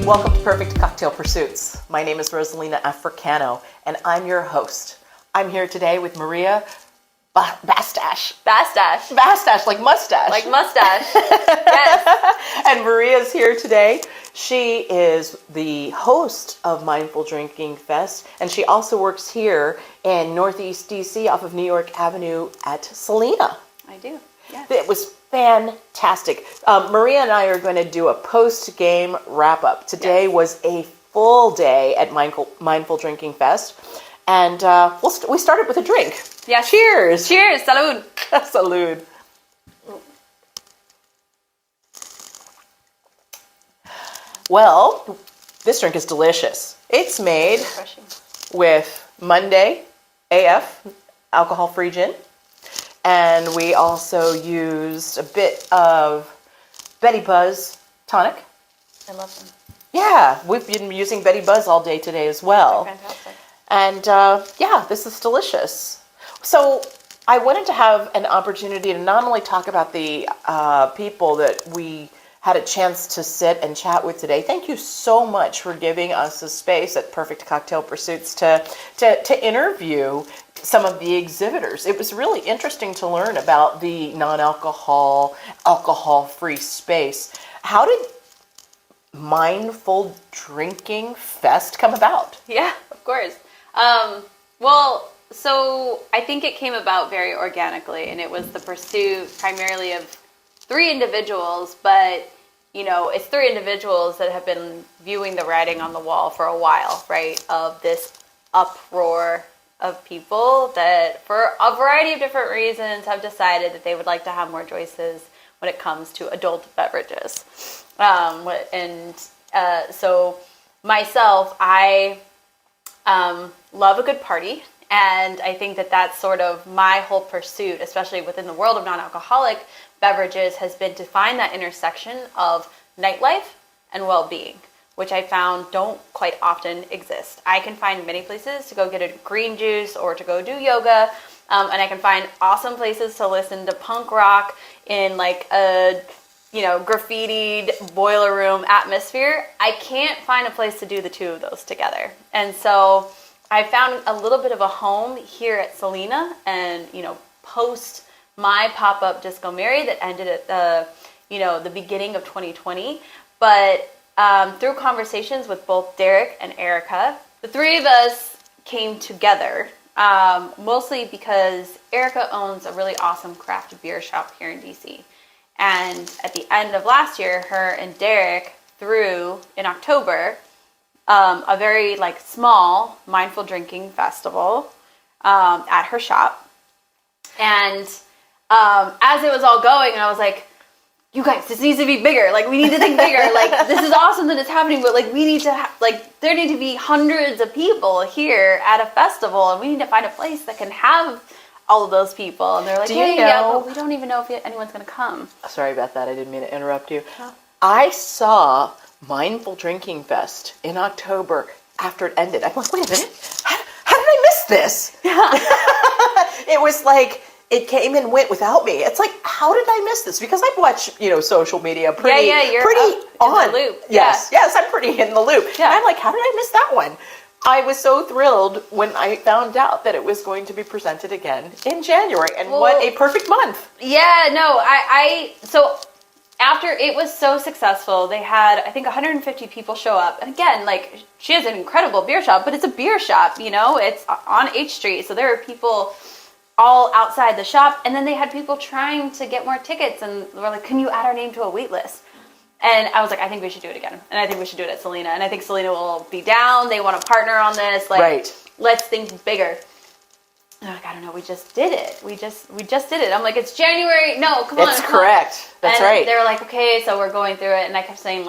Welcome to Perfect Cocktail Pursuits. My name is Rosalina Africano, and I'm your host. I'm here today with Maria Bastasch. Bastasch, like mustache. Like mustache. Yes. And Maria's here today. She is the host of Mindful Drinking Fest, and she also works here in Northeast DC off of New York Avenue at Selina. I do, yes. It was fantastic. Maria and I are going to do a post-game wrap-up. Today was a full day at Mindful Drinking Fest, and we started with a drink. Yes. Cheers. Cheers. Salud. Salud. Well, this drink is delicious. It's made with Monday AF alcohol-free gin. And we also used a bit of Betty Buzz tonic. I love them. Yeah, we've been using Betty Buzz all day today as well. They're fantastic. And this is delicious. So I wanted to have an opportunity to not only talk about the people that we had a chance to sit and chat with today. Thank you so much for giving us a space at Perfect Cocktail Pursuits to interview some of the exhibitors. It was really interesting to learn about the non-alcohol, alcohol-free space. How did Mindful Drinking Fest come about? Yeah, of course. So I think it came about very organically, and it was the pursuit primarily of three individuals, but it's three individuals that have been viewing the writing on the wall for a while, right? Of this uproar of people that, for a variety of different reasons, have decided that they would like to have more choices when it comes to adult beverages. So myself, I love a good party, and I think that that's sort of my whole pursuit, especially within the world of non-alcoholic beverages, has been to find that intersection of nightlife and well-being, which I found don't quite often exist. I can find many places to go get a green juice or to go do yoga, and I can find awesome places to listen to punk rock in like a graffitied boiler room atmosphere. I can't find a place to do the two of those together. And so I found a little bit of a home here at Selina, and post my pop-up Disco Mary that ended at the beginning of 2020. But through conversations with both Derek and Erica, the three of us came together, mostly because Erica owns a really awesome craft beer shop here in DC. And at the end of last year, her and Derek threw, in October, a very small mindful drinking festival at her shop. And as it was all going, and I was like, you guys, this needs to be bigger. We need to think bigger. This is awesome that it's happening, but we need to there need to be hundreds of people here at a festival, and we need to find a place that can have all of those people. And they're like, yeah, but we don't even know if anyone's going to come. Sorry about that. I didn't mean to interrupt you. No. I saw Mindful Drinking Fest in October after it ended. I'm like, wait a minute. How did I miss this? Yeah. It was like it came and went without me. It's like, how did I miss this? Because I watch, social media pretty, you're pretty on. In the loop. Yes, I'm pretty in the loop. Yeah. And I'm like, how did I miss that one? I was so thrilled when I found out that it was going to be presented again in January. And what a perfect month. Yeah, no, so after it was so successful, they had, I think, 150 people show up. And again, she has an incredible beer shop, but it's a beer shop, it's on H Street. So there are people all outside the shop. And then they had people trying to get more tickets. And we're like, can you add our name to a wait list? And I was like, I think we should do it again. And I think we should do it at Selina. And I think Selina will be down. They want to partner on this. Right. Let's think bigger. And I'm like, I don't know. We just did it. We just did it. I'm like, it's January. No, come on. That's correct. That's right. They were like, okay, so we're going through it. And I kept saying,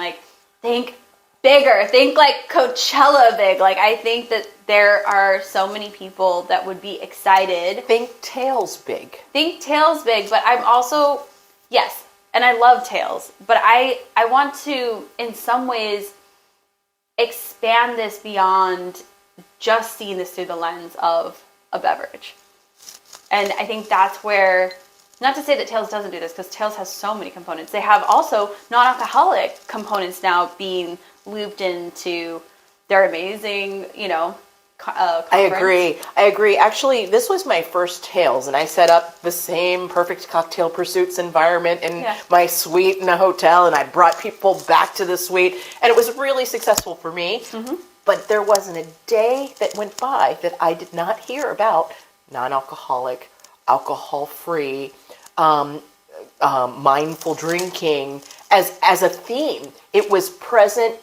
think bigger. Think Coachella big. I think that there are so many people that would be excited. Think Tails big. Think Tails big. But I'm also, yes, and I love Tails. But I want to, in some ways, expand this beyond just seeing this through the lens of a beverage. And I think that's where not to say that Tales doesn't do this, because Tales has so many components. They have also non-alcoholic components now being looped into their amazing, conference. I agree. Actually, this was my first Tales, and I set up the same Perfect Cocktail Pursuits environment in my suite in a hotel, and I brought people back to the suite, and it was really successful for me. But there wasn't a day that went by that I did not hear about non-alcoholic, alcohol-free, mindful drinking as a theme. It was present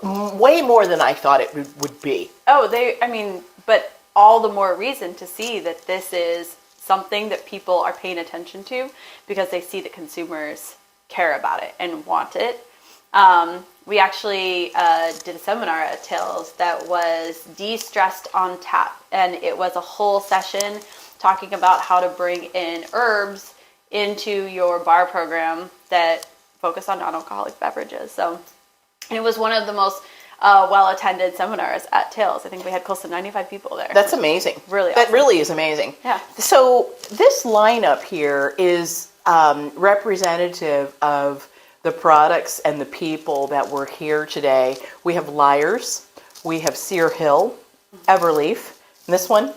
way more than I thought it would be. But all the more reason to see that this is something that people are paying attention to, because they see that consumers care about it and want it. We actually did a seminar at Tales that was De-Stressed on Tap, and it was a whole session talking about how to bring in herbs into your bar program that focus on non-alcoholic beverages. So it was one of the most well-attended seminars at Tales. I think we had close to 95 people there. That's amazing. Really awesome. That really is amazing. Yeah. So this lineup here is representative of the products and the people that were here today. We have Liars, we have Sear Hill, Everleaf, and this one?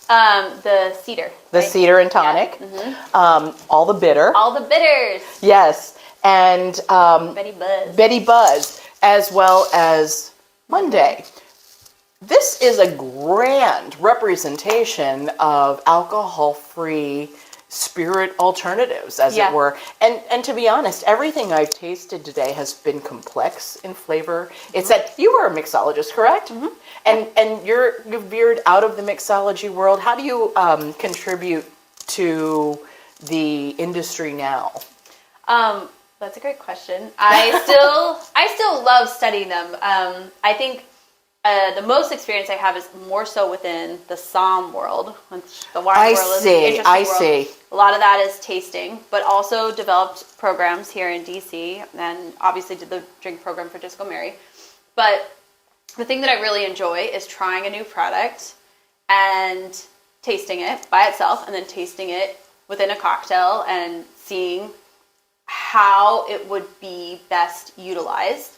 The cedar. The right? Cedar and Tonic. Yeah. All the Bitter. All the bitters. Yes. And Betty Buzz. as well as Monday. This is a grand representation of alcohol-free spirit alternatives, as it were. And to be honest, everything I've tasted today has been complex in flavor. It's that you are a mixologist, correct? And you've veered out of the mixology world. How do you contribute to the industry now? That's a great question. I still love studying them. I think the most experience I have is more so within the somm world, which the wine world is an interesting world. see. A lot of that is tasting, but also developed programs here in DC, and obviously did the drink program for Disco Mary. But the thing that I really enjoy is trying a new product and tasting it by itself, and then tasting it within a cocktail and seeing how it would be best utilized.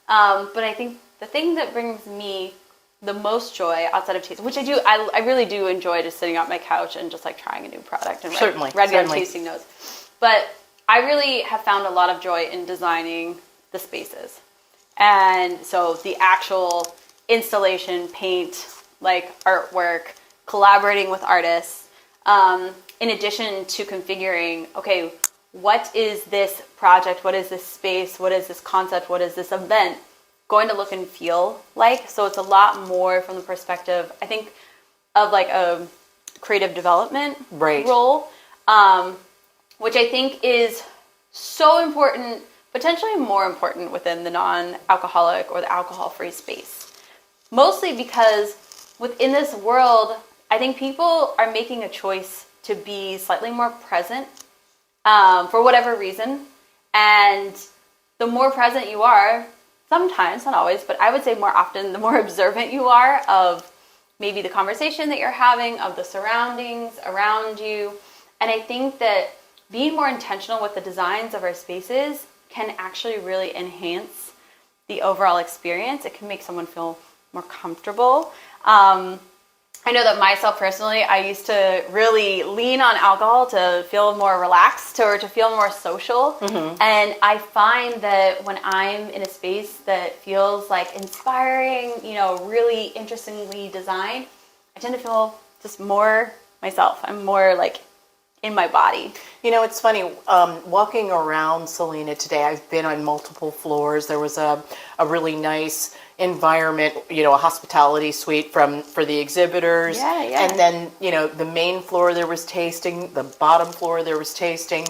But I think the thing that brings me the most joy outside of tasting, which I really do enjoy just sitting on my couch and just like trying a new product and red gun tasting notes. But I really have found a lot of joy in designing the spaces. And so the actual installation, paint, like artwork, collaborating with artists, in addition to configuring, okay, what is this project? What is this space? What is this concept? What is this event going to look and feel like? So it's a lot more from the perspective, I think, of like a creative development role, which I think is so important, potentially more important within the non-alcoholic or the alcohol-free space. Mostly because within this world, I think people are making a choice to be slightly more present for whatever reason. And the more present you are, sometimes, not always, but I would say more often, the more observant you are of maybe the conversation that you're having, of the surroundings around you. And I think that being more intentional with the designs of our spaces can actually really enhance the overall experience. It can make someone feel more comfortable. I know that myself personally, I used to really lean on alcohol to feel more relaxed or to feel more social. And I find that when I'm in a space that feels like inspiring, really interestingly designed, I tend to feel just more myself. I'm more like in my body. It's funny, walking around Selina today, I've been on multiple floors. There was a really nice environment, a hospitality suite for the exhibitors. And then, the main floor there was tasting, the bottom floor there was tasting.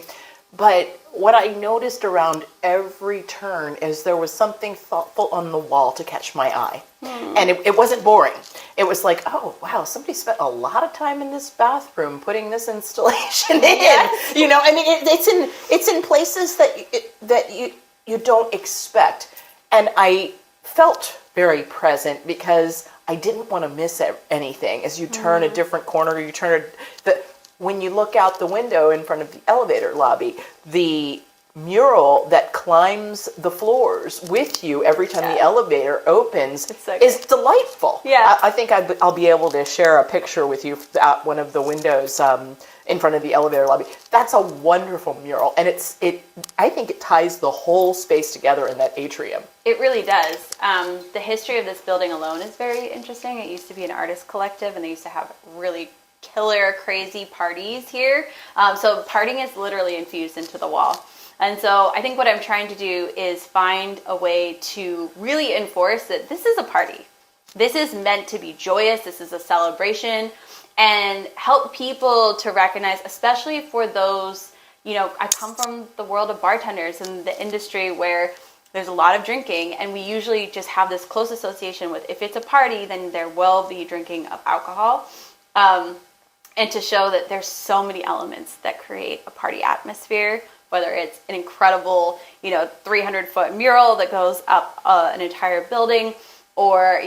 But what I noticed around every turn is there was something thoughtful on the wall to catch my eye. And it wasn't boring. It was like, oh, wow, somebody spent a lot of time in this bathroom putting this installation in. It's in places that you don't expect. And I felt very present because I didn't want to miss anything. As you turn a different corner, you turn when you look out the window in front of the elevator lobby, the mural that climbs the floors with you every time the elevator opens so is delightful. Yeah. I think I'll be able to share a picture with you at one of the windows in front of the elevator lobby. That's a wonderful mural, and I think it ties the whole space together in that atrium. It really does. The history of this building alone is very interesting. It used to be an artist collective, and they used to have really killer, crazy parties here. So partying is literally infused into the wall. And so I think what I'm trying to do is find a way to really enforce that this is a party. This is meant to be joyous. This is a celebration, and help people to recognize, especially for those, I come from the world of bartenders and the industry where there's a lot of drinking, and we usually just have this close association with, if it's a party, then there will be drinking of alcohol. And to show that there's so many elements that create a party atmosphere, whether it's an incredible, 300-foot mural that goes up an entire building, or,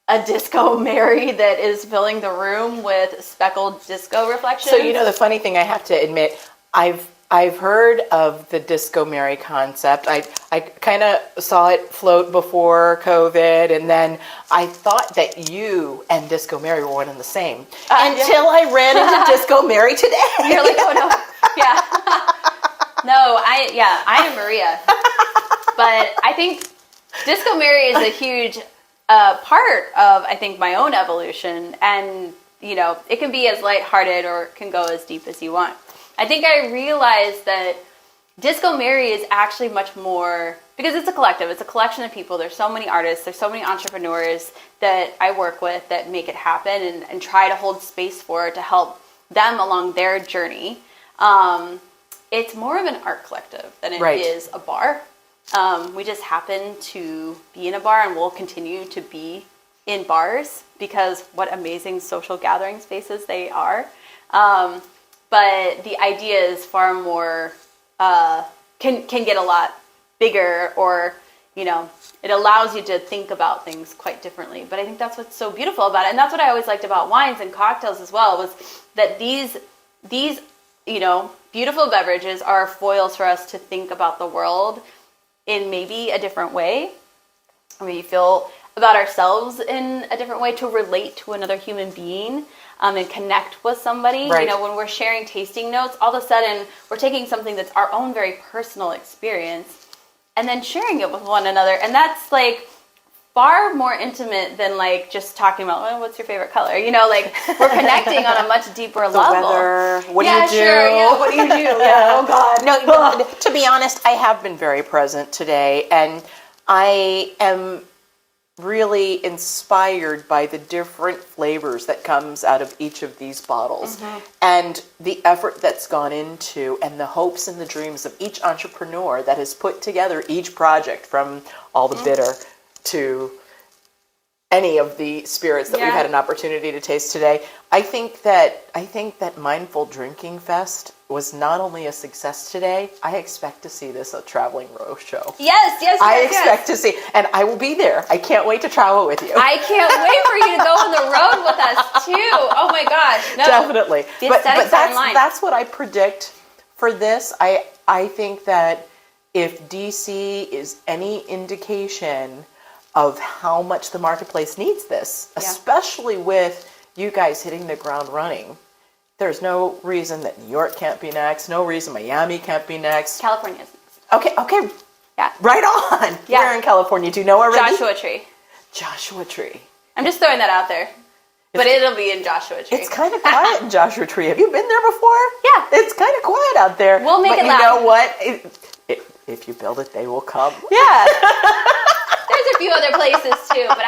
a disco Mary that is filling the room with speckled disco reflections. So, the funny thing, I have to admit, I've heard of the Disco Mary concept. I kind of saw it float before COVID, and then I thought that you and Disco Mary were one and the same until I ran into Disco Mary today. You're like, oh no, yeah. No, I am Maria. But I think Disco Mary is a huge part of, I think, my own evolution. And, it can be as lighthearted or it can go as deep as you want. I think I realized that Disco Mary is actually much more, because it's a collective, it's a collection of people. There's so many artists, there's so many entrepreneurs that I work with that make it happen and try to hold space for to help them along their journey. It's more of an art collective than it is a bar. We just happen to be in a bar, and we'll continue to be in bars because what amazing social gathering spaces they are. But the idea is far more, can get a lot bigger, or, it allows you to think about things quite differently. But I think that's what's so beautiful about it. And that's what I always liked about wines and cocktails as well, was that these beautiful beverages are foils for us to think about the world in maybe a different way. We feel about ourselves in a different way, to relate to another human being and connect with somebody. Right. When we're sharing tasting notes, all of a sudden we're taking something that's our own very personal experience and then sharing it with one another. And that's like far more intimate than like just talking about, what's your favorite color? We're connecting on a much deeper level. Weather. What do you do? Sure, yeah, what do you do? Yeah. Oh God. No, to be honest, I have been very present today, and I am really inspired by the different flavors that comes out of each of these bottles, and the effort that's gone into, and the hopes and the dreams of each entrepreneur that has put together each project, from all the bitter to any of the spirits that we've had an opportunity to taste today. I think that Mindful Drinking Fest was not only a success today. I expect to see this a traveling road show. Yes. I expect to see, and I will be there. I can't wait to travel with you. I can't wait for you to go on the road with us too. Oh my gosh, no. Definitely. The But aesthetics that's what I predict for this. I think that if DC is any indication of how much the marketplace needs this, especially with you guys hitting the ground running. There's no reason that New York can't be next. No reason Miami can't be next. California's next. Okay. Yeah. Right on. Yeah. Where in California? Do you know already? Joshua Tree. I'm just throwing that out there. But it'll be in Joshua Tree. It's kind of quiet in Joshua Tree. Have you been there before? Yeah. It's kind of quiet out there. We'll make it loud. But you know what? If you build it, they will come. Yeah. There's a few other places too, but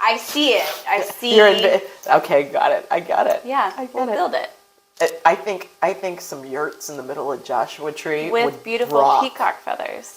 I see it. Okay, got it. I got it. Yeah, we'll build it. I think some yurts in the middle of Joshua Tree with would beautiful rock. peacock feathers.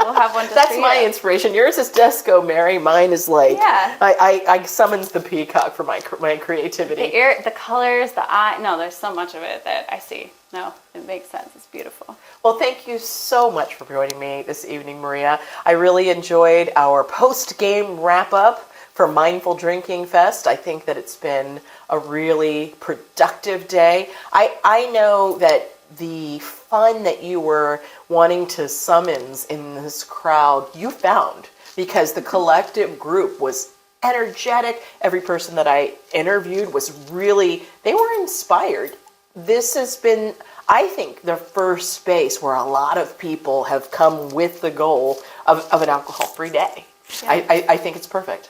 We'll have one. That's my inspiration. Yours is Disco Mary. Mine is like I summons the peacock for my creativity. The colors, the eye. No, there's so much of it that I see. No, it makes sense. It's beautiful. Well, thank you so much for joining me this evening, Maria. I really enjoyed our post-game wrap-up for Mindful Drinking Fest. I think that it's been a really productive day. I know that the fun that you were wanting to summons in this crowd, you found, because the collective group was energetic. Every person that I interviewed was really, they were inspired. This has been, I think, the first space where a lot of people have come with the goal of an alcohol-free day. Yeah. I think it's perfect.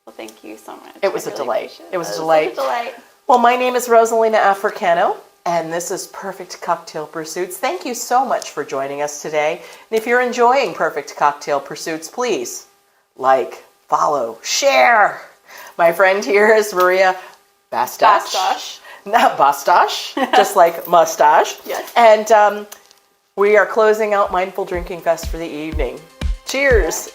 Well, thank you so much. It was I a really delight. appreciate It was a such delight. a delight. Well, my name is Rosalina Africano, and this is Perfect Cocktail Pursuits. Thank you so much for joining us today. And if you're enjoying Perfect Cocktail Pursuits, please like, follow, share. My friend here is Maria Bastasch. Bastasch. Not Bastasch, just like mustache. Yes. And we are closing out Mindful Drinking Fest for the evening. Cheers.